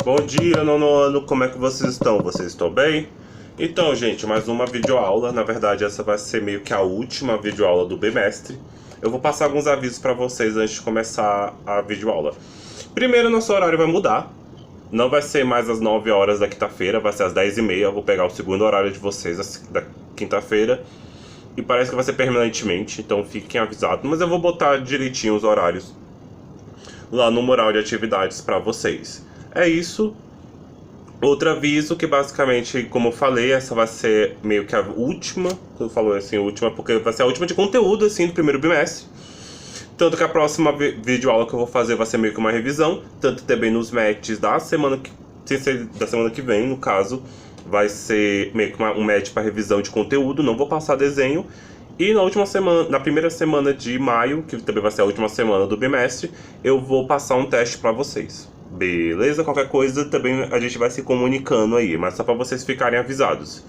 Bom dia, nono ano, como é que vocês estão? Vocês estão bem? Então, gente, mais uma videoaula. Na verdade, essa vai ser meio que a última videoaula do bimestre. Eu vou passar alguns avisos para vocês antes de começar a videoaula. Primeiro, nosso horário vai mudar. Não vai ser mais às 9 horas da quinta-feira, vai ser às 10h30. Eu vou pegar o segundo horário de vocês da quinta-feira. E parece que vai ser permanentemente, então fiquem avisados. Mas eu vou botar direitinho os horários lá no mural de atividades para vocês. É isso. Outro aviso que basicamente, como eu falei, essa vai ser meio que a última. Eu falo assim, última, porque vai ser a última de conteúdo, assim, do primeiro bimestre. Tanto que a próxima videoaula que eu vou fazer vai ser meio que uma revisão. Tanto também nos matches da semana que vem, no caso. Vai ser meio que um match para revisão de conteúdo. Não vou passar desenho. E na última semana, na primeira semana de maio, que também vai ser a última semana do bimestre, eu vou passar um teste para vocês. Beleza? Qualquer coisa também a gente vai se comunicando aí, mas só para vocês ficarem avisados.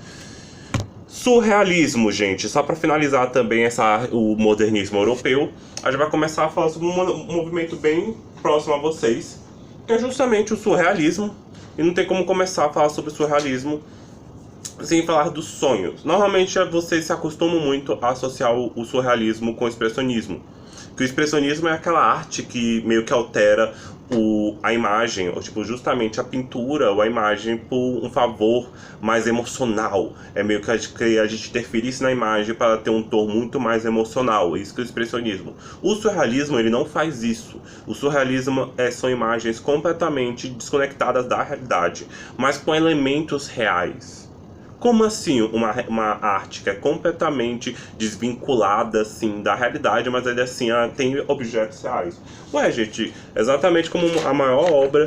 Surrealismo, gente, só para finalizar também o modernismo europeu, a gente vai começar a falar sobre um movimento bem próximo a vocês, que é justamente o surrealismo. E não tem como começar a falar sobre surrealismo sem falar dos sonhos. Normalmente vocês se acostumam muito a associar o surrealismo com o expressionismo. Que o expressionismo é aquela arte que meio que altera a imagem, ou tipo, justamente a pintura ou a imagem por um favor mais emocional. É meio que a gente interferisse na imagem para ter um tom muito mais emocional. É isso que é o expressionismo. O surrealismo, ele não faz isso. O surrealismo são imagens completamente desconectadas da realidade, mas com elementos reais. Como assim uma arte que é completamente desvinculada, assim, da realidade, mas ainda assim tem objetos reais? Ué, gente, exatamente como a maior obra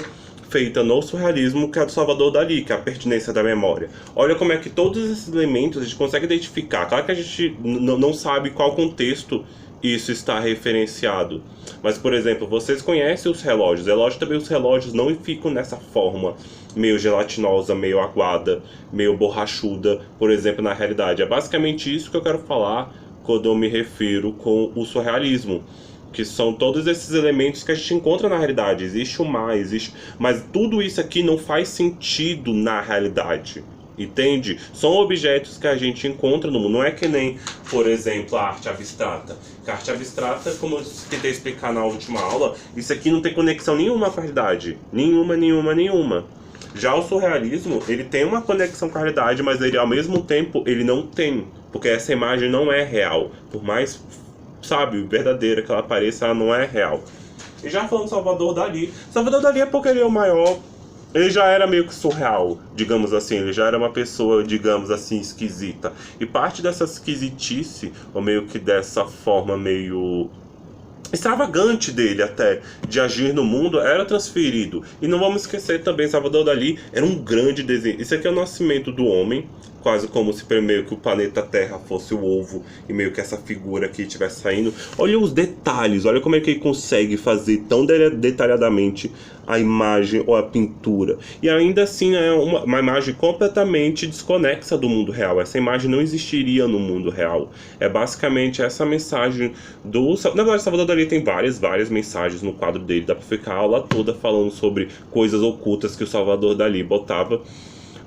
feita no surrealismo, que é a do Salvador Dalí, que é a pertinência da memória. Olha como é que todos esses elementos a gente consegue identificar. Claro que a gente não sabe qual contexto isso está referenciado. Mas, por exemplo, vocês conhecem os relógios. Os relógios não ficam nessa forma meio gelatinosa, meio aguada, meio borrachuda, por exemplo, na realidade. É basicamente isso que eu quero falar quando eu me refiro com o surrealismo. Que são todos esses elementos que a gente encontra na realidade. Existe o mar, mas tudo isso aqui não faz sentido na realidade. Entende? São objetos que a gente encontra no mundo. Não é que nem, por exemplo, a arte abstrata. A arte abstrata, como eu tentei explicar na última aula, isso aqui não tem conexão nenhuma com a realidade. Nenhuma. Já o surrealismo, ele tem uma conexão com a realidade, mas ele, ao mesmo tempo, ele não tem. Porque essa imagem não é real. Por mais, sabe, verdadeira que ela pareça, ela não é real. E já falando de Salvador Dalí. Salvador Dalí é porque ele é o maior... Ele já era meio que surreal, digamos assim. Ele já era uma pessoa, digamos assim, esquisita. E parte dessa esquisitice, ou meio que dessa forma meio extravagante dele até, de agir no mundo, era transferido. E não vamos esquecer também, Salvador Dalí era um grande desenho. Isso aqui é o nascimento do homem, quase como se meio que o planeta Terra fosse o ovo e meio que essa figura aqui estivesse saindo. Olha os detalhes, olha como é que ele consegue fazer tão detalhadamente a imagem ou a pintura. E ainda assim é uma imagem completamente desconexa do mundo real. Essa imagem não existiria no mundo real. É basicamente essa mensagem do... Na verdade, Salvador Dalí tem várias mensagens no quadro dele. Dá pra ficar a aula toda falando sobre coisas ocultas que o Salvador Dalí botava.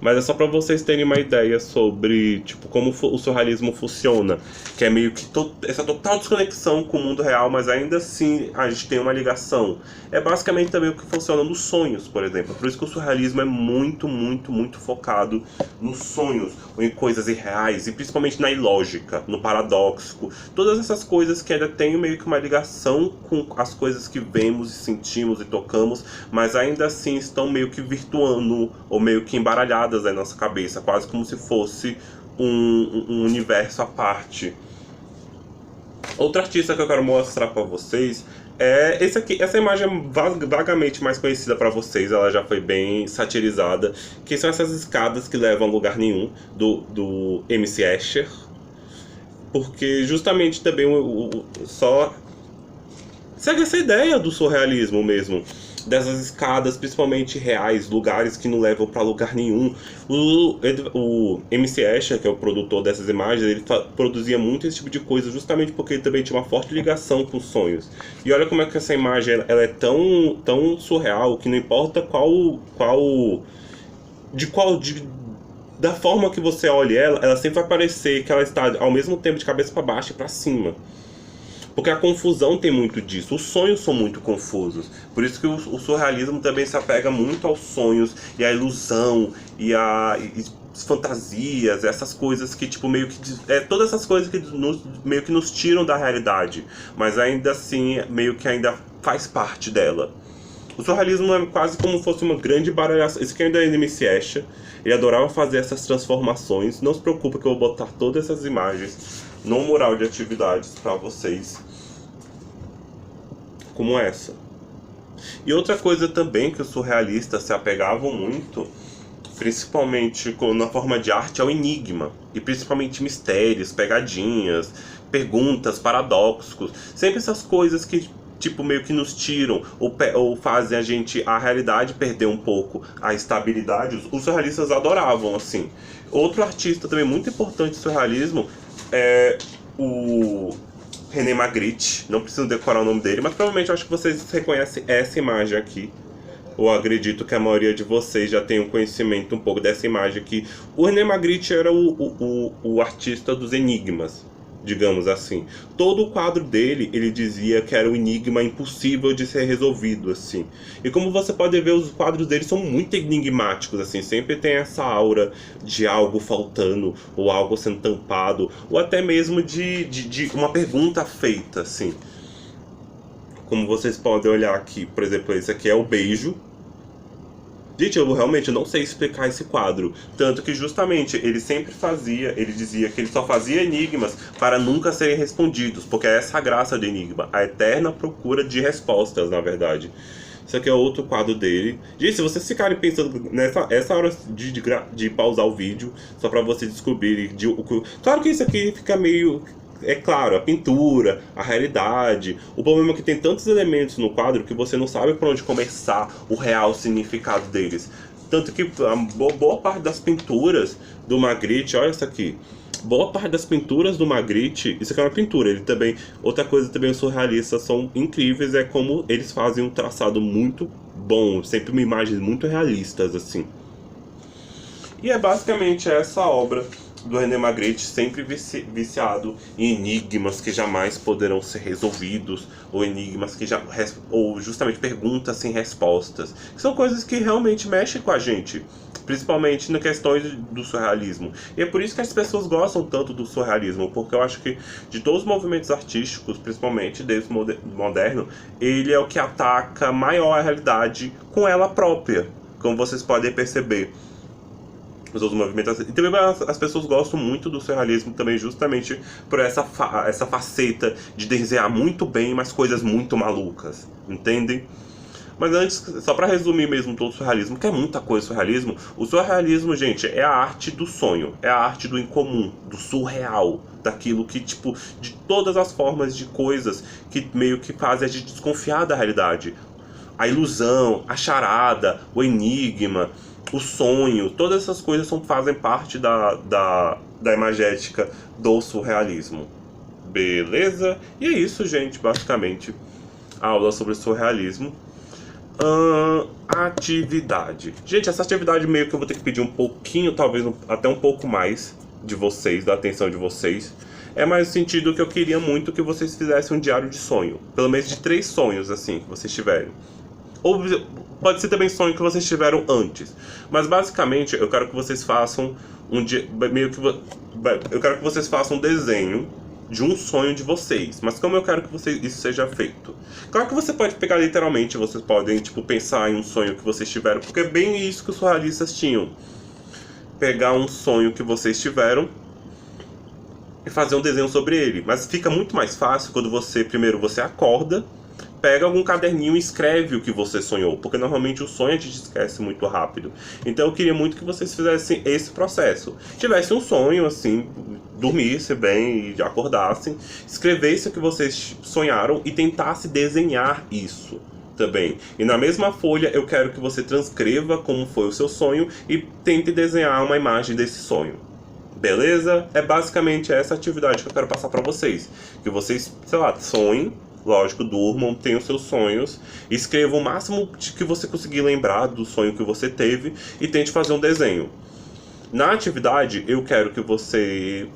Mas é só para vocês terem uma ideia sobre, tipo, como o surrealismo funciona. Que é meio que essa total desconexão com o mundo real, mas ainda assim a gente tem uma ligação. É basicamente também o que funciona nos sonhos, por exemplo. Por isso que o surrealismo é muito focado nos sonhos, ou em coisas irreais, e principalmente na ilógica, no paradoxo. Todas essas coisas que ainda tem meio que uma ligação com as coisas que vemos e sentimos e tocamos, mas ainda assim estão meio que virtuando, ou meio que embaralhadas na nossa cabeça, quase como se fosse um universo à parte. Outro artista que eu quero mostrar para vocês é esse aqui. Essa imagem é vagamente mais conhecida para vocês, ela já foi bem satirizada, que são essas escadas que levam a lugar nenhum, do MC Escher, porque justamente também só segue essa ideia do surrealismo mesmo. dessas escadas, principalmente reais, lugares que não levam pra lugar nenhum. O MC Escher, que é o produtor dessas imagens, ele produzia muito esse tipo de coisa, justamente porque ele também tinha uma forte ligação com sonhos. E olha como é que essa imagem ela é tão surreal que não importa da forma que você olhe ela sempre vai parecer que ela está ao mesmo tempo de cabeça para baixo e para cima. Porque a confusão tem muito disso, os sonhos são muito confusos. Por isso que o surrealismo também se apega muito aos sonhos e à ilusão e as fantasias, essas coisas que tipo meio que todas essas coisas que meio que nos tiram da realidade, mas ainda assim meio que ainda faz parte dela. O surrealismo é quase como fosse uma grande baralhação. Isso aqui ainda é MC Escher. Ele adorava fazer essas transformações. Não se preocupe que eu vou botar todas essas imagens no mural de atividades para vocês, como essa. E outra coisa também que os surrealistas se apegavam muito, principalmente na forma de arte, é o enigma. E principalmente mistérios, pegadinhas, perguntas, paradoxos. Sempre essas coisas que tipo meio que nos tiram ou fazem a realidade perder um pouco a estabilidade. Os surrealistas adoravam, assim. Outro artista também muito importante do surrealismo é o René Magritte. Não preciso decorar o nome dele, mas provavelmente eu acho que vocês reconhecem essa imagem aqui. Eu acredito que a maioria de vocês já tem um conhecimento um pouco dessa imagem aqui. O René Magritte era o artista dos enigmas, digamos assim. Todo o quadro dele, ele dizia que era um enigma impossível de ser resolvido, assim. E como você pode ver, os quadros dele são muito enigmáticos, assim. Sempre tem essa aura de algo faltando, ou algo sendo tampado, ou até mesmo de uma pergunta feita, assim. Como vocês podem olhar aqui, por exemplo, esse aqui é o beijo. Gente, eu realmente não sei explicar esse quadro. Tanto que justamente ele sempre ele dizia que ele só fazia enigmas para nunca serem respondidos. Porque é essa a graça do enigma, a eterna procura de respostas, na verdade. Isso aqui é outro quadro dele. Gente, se vocês ficarem pensando essa hora de pausar o vídeo, só para vocês descobrirem. Claro que isso aqui fica meio... É claro, a pintura, a realidade. O problema é que tem tantos elementos no quadro que você não sabe por onde começar o real significado deles. Tanto que a boa parte das pinturas do Magritte, olha isso aqui. Boa parte das pinturas do Magritte, isso aqui é uma pintura, ele também... Outra coisa também, os surrealistas são incríveis, é como eles fazem um traçado muito bom, sempre imagens muito realistas, assim. E é basicamente essa obra do René Magritte, sempre viciado em enigmas que jamais poderão ser resolvidos, ou enigmas ou justamente perguntas sem respostas, que são coisas que realmente mexem com a gente, principalmente na questões do surrealismo. E é por isso que as pessoas gostam tanto do surrealismo, porque eu acho que de todos os movimentos artísticos, principalmente desde o moderno, ele é o que ataca maior a realidade com ela própria, como vocês podem perceber. Os outros movimentos. E também as pessoas gostam muito do surrealismo também justamente por essa faceta de desenhar muito bem, mas coisas muito malucas, entendem? Mas antes, só pra resumir mesmo todo o surrealismo, que é muita coisa surrealismo, o surrealismo, gente, é a arte do sonho, é a arte do incomum, do surreal, daquilo que, tipo, de todas as formas de coisas que meio que fazem a gente desconfiar da realidade. A ilusão, a charada, o enigma, o sonho, todas essas coisas fazem parte da imagética do surrealismo. Beleza? E é isso, gente, basicamente. A aula sobre surrealismo. Atividade. Gente, essa atividade meio que eu vou ter que pedir um pouquinho, talvez até um pouco mais de vocês, da atenção de vocês. É mais no sentido que eu queria muito que vocês fizessem um diário de sonho. Pelo menos de 3 sonhos, assim, que vocês tiverem. Ou pode ser também sonho que vocês tiveram antes. Mas basicamente eu quero que vocês façam eu quero que vocês façam um desenho de um sonho de vocês. Mas como eu quero que isso seja feito? Claro que você pode pegar literalmente, vocês podem tipo pensar em um sonho que vocês tiveram, porque é bem isso que os surrealistas tinham. Pegar um sonho que vocês tiveram e fazer um desenho sobre ele. Mas fica muito mais fácil quando primeiro você acorda, pega algum caderninho e escreve o que você sonhou, porque normalmente o sonho a gente esquece muito rápido. Então eu queria muito que vocês fizessem esse processo. Tivessem um sonho, assim, dormissem bem e acordassem, escrevessem o que vocês sonharam e tentassem desenhar isso. também. E na mesma folha eu quero que você transcreva como foi o seu sonho e tente desenhar uma imagem desse sonho. Beleza? É basicamente essa atividade que eu quero passar para vocês. Que vocês, sei lá, sonhem, lógico, durmam, tenham seus sonhos, escrevam o máximo que você conseguir lembrar do sonho que você teve e tente fazer um desenho. Na atividade, eu quero que você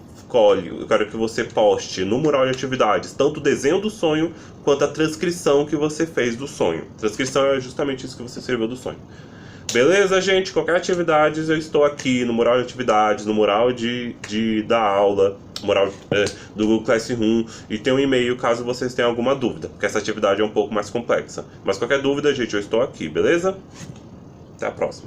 poste no mural de atividades tanto o desenho do sonho quanto a transcrição que você fez do sonho. Transcrição é justamente isso que você escreveu do sonho. Beleza, gente? Qualquer atividade, eu estou aqui no mural de atividades, no mural da aula, mural do Google Classroom, e tem um e-mail caso vocês tenham alguma dúvida, porque essa atividade é um pouco mais complexa. Mas qualquer dúvida, gente, eu estou aqui, beleza? Até a próxima.